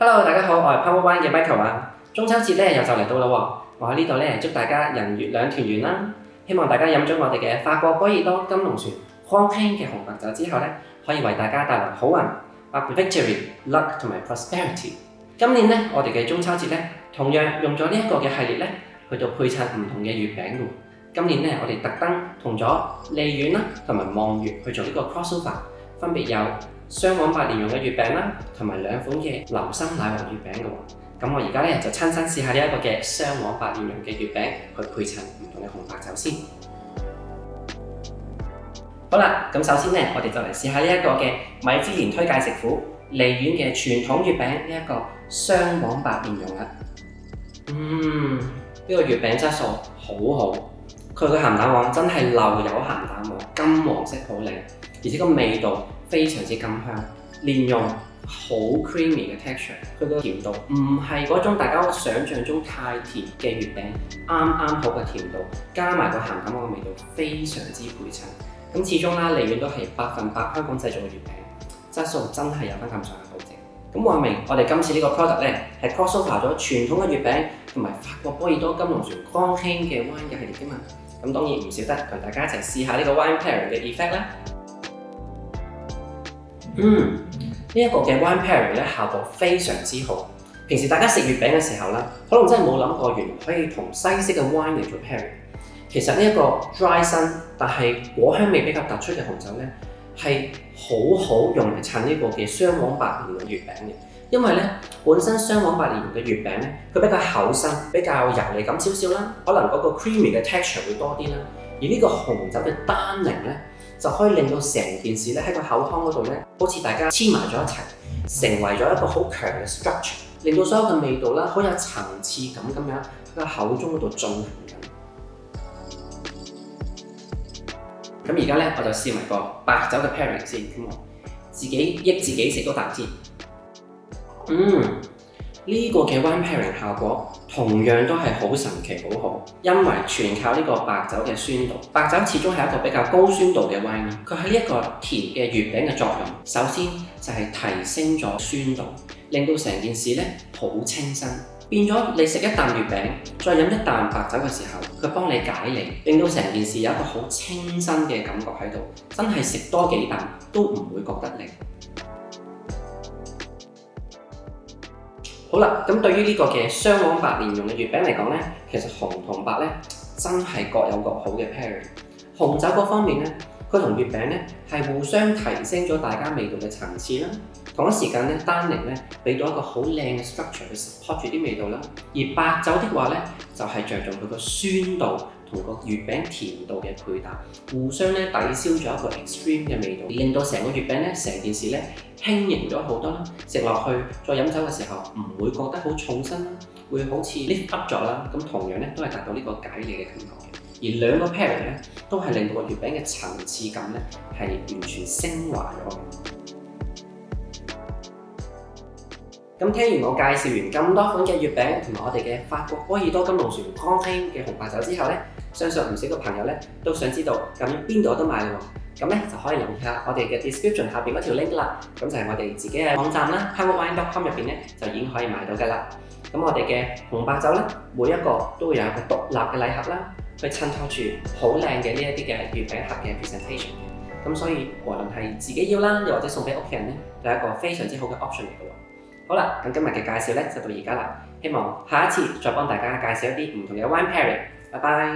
Hello， 大家好，我係 Power Wine 嘅 Michael 啊。中秋節咧又就嚟到啦喎，我喺呢度咧祝大家人月兩團圓啦。希望大家飲咗我哋嘅法國波爾多金龍船康興嘅紅白酒之後咧，可以為大家帶來好運，包括 victory、luck 同埋 prosperity。今年咧，我哋嘅中秋節咧，同樣用咗呢一個嘅系列咧，去到配襯唔同嘅月餅嘅喎。今年咧，我哋特登同咗利苑啦同埋望月去做呢個 crossover， 分別有雙黃白蓮蓉嘅月餅啦，同埋兩款嘅流心奶黃月餅嘅喎。咁我而家咧就親身試下呢一個嘅雙黃白蓮蓉嘅月餅，去配襯唔同嘅紅白酒先。好啦，咁首先咧，我哋就嚟試下呢一個嘅米芝蓮推介食府利苑嘅傳統月餅呢一個雙黃白蓮蓉啦。呢個月餅質素好好，佢個鹹蛋黃真係漏油鹹蛋黃，金黃色好靚，而且個味道非常之甘香，蓮蓉好 creamy 嘅 texture， 佢個甜度唔係嗰種大家想象中太甜嘅月餅，啱啱好嘅甜度，加埋個鹹蛋黃嘅味道非常之配襯。咁始終啦，利苑都係100%香港製造嘅月餅，質素真係有翻咁上下保證。咁話明我哋今次呢個 product 咧係 crossover 咗傳統嘅月餅同埋法國波爾多金龍船康興嘅 wine 嘅系列㗎嘛。咁當然唔少得同大家一齊試下呢個 wine pairing 嘅 effect 啦。呢一個嘅 wine pairing 咧效果非常之好。平時大家食月餅嘅時候啦，可能真係冇諗過原來可以同西式嘅 wine 嚟做 pairing。其實呢一個 dry 身但係果香味比較突出嘅紅酒咧，係好好用嚟襯呢個嘅雙黃白蓮蓉月餅嘅。因為咧本身雙黃白蓮蓉嘅月餅咧，佢比較厚身，比較油膩感少少啦，可能嗰個 creamy 嘅 texture 會多啲啦。而呢個紅酒嘅單寧咧，就可以令到成件事咧喺個口腔嗰度咧，好似大家黐埋咗一齊，成為咗一個好強嘅 structure， 令到所有嘅味道啦，好有層次感咁樣喺個口中嗰度進行緊。咁而家咧，我就試埋個白酒嘅 pairing 先，咁我自己益自己食多啖先。呢個嘅 wine pairing 效果同樣都係好神奇好好，因為全靠呢個白酒嘅酸度。白酒始終係一個比較高酸度嘅 wine， 佢喺呢一個甜嘅月餅嘅作用，首先就係提升咗酸度，令到成件事咧好清新。變咗你食一啖月餅，再飲一啖白酒嘅時候，佢幫你解膩，令到成件事有一個好清新嘅感覺喺度，真係食多幾啖都唔會覺得膩。好啦，咁對於呢個嘅雙黃白蓮蓉嘅月餅嚟講咧，其實紅同白咧真係各有各好嘅 pairing。紅酒嗰方面咧，佢同月餅咧係互相提升咗大家味道嘅層次啦。同一時間咧，單寧咧俾到一個好靚嘅 structure 去 support 住啲味道啦。而白酒的話咧，就係着重佢個酸度同個月餅甜度嘅配搭，互相咧抵消咗一個 extreme 嘅味道，令到成個月餅咧成件事咧輕盈咗好多啦。食落去再飲酒嘅時候唔會覺得好重身啦，會好似 lift up 咗啦。咁同樣咧都係達到呢個解膩嘅感覺嘅。而兩個 pairing 咧都係令到個月餅嘅層次感咧係完全升華咗嘅。咁聽完我介紹完咁多款嘅月餅同埋我哋嘅法國波爾多金龍船康興嘅紅白酒之後咧，相信唔少嘅朋友咧都想知道咁邊度有得買喎。咁咧就可以留意下我哋嘅 description 下邊嗰條 link 啦。咁就係我哋自己嘅網站啦 powerwine.com 入邊咧就已經可以買到㗎啦。咁我哋嘅紅白酒咧，每一個都會有一個獨立嘅禮盒啦，去襯托住好靚嘅呢一啲嘅月餅盒嘅 presentation。咁所以無論係自己要啦，又或者送俾屋企人咧，都係一個非常之好嘅 option 嚟嘅喎。好啦，咁今日嘅介紹咧就到而家啦，希望下一次再幫大家介紹一啲唔同嘅 wine pairing。拜拜。